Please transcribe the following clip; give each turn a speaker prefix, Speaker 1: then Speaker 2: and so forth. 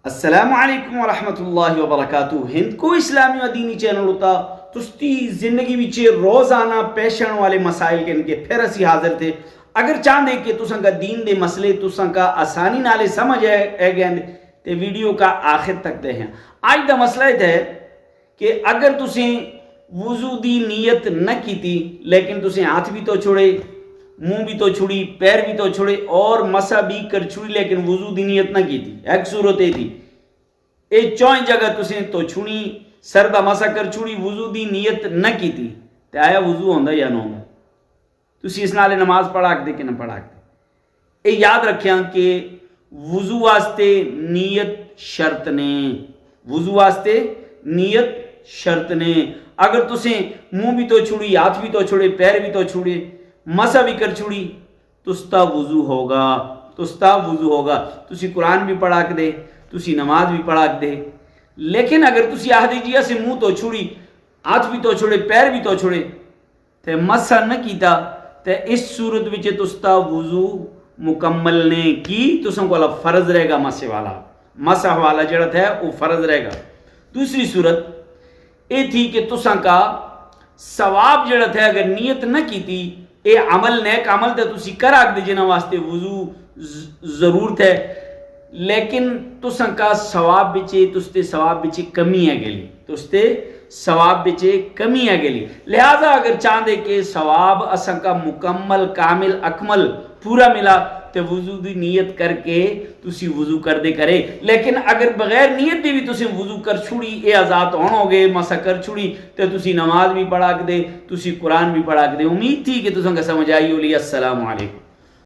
Speaker 1: السلام علیکم ورحمۃ اللہ وبرکاتہ ہند کو اسلامی و دینی چینل ہوتا تستی زندگی وچ روزانہ پیش آنے والے مسائل کے پھر اسی حاضر تھے اگر چاہتے کہ تساں کا دین دے مسئلے تساں کا آسانی نالے سمجھ آئے گئے تے ویڈیو کا آخر تک دے ہیں۔ آج دا مسئلہ ہے کہ اگر تسیں وضو دی نیت نہ کیتی لیکن تسیں ہاتھ بھی تو چھوڑے، منہ بھی تو چھڑی، پیر بھی تو چھڑے اور مسا بھی کر چھڑی لیکن وضو دی نیت نہ کیتی، ایک صورت ہے تھی اے چوئیں جگہ تسیں تو چھڑی، سر دا مسا کر چھڑی، وضو دی نیت نہ کیتی تے آیا وضو ہوندا یا نہ ہوندا؟ تسی اس نالے نماز پڑھا دے کہ نہ پڑھا دے؟ اے یاد رکھیاں کہ وضو واسطے نیت شرط نے، وضو واسطے نیت شرط نے۔ اگر تسیں منہ بھی تو چھڑی، ہاتھ بھی تو چھڑے، پیر بھی تو چھڑے، مسا بھی کر چھڑی، تستا وضو ہوگا، تستا وضو ہوگا۔ تسی قرآن بھی پڑھا کے دے، تسی نماز بھی پڑھا کے دے، لیکن اگر تسی آہدی جیا سے منہ تو چھڑی، ہاتھ بھی تو چھڑے، پیر بھی تو چھڑے تے مسا نہ کیتا تے اس صورت وچ تستا وضو مکمل نے کی، تساں کو فرض رہے گا مسے والا، مسا والا جڑا ہے وہ فرض رہے گا۔ دوسری صورت اے تھی کہ تساں کا ثواب جڑا ہے اگر نیت نہ کیتی، اے عمل نیک عمل تے تسی کر آکھ جنہاں واسطے وضو ضرورت ہے، لیکن تساں کا ثواب بچے، تستے ثواب بچے کمی ہے گلی، تستے ثواب بچے کمی ہے گلی، لہذا اگر چاہتے کہ ثواب اساں کا مکمل کامل اکمل پورا ملا تے وضو دی نیت کر کے تسی وضو کر دے کرے، لیکن اگر بغیر نیت دی بھی تسی وضو کر چھوڑی، اے آزاد ہون ہو گئے، مسا کر چھوڑی تے تسی نماز بھی پڑھا کے دے، تسی قرآن بھی پڑھا کے دے۔ امید تھی کہ تساں کا سمجھ آئی ہولی۔ السلام علیکم۔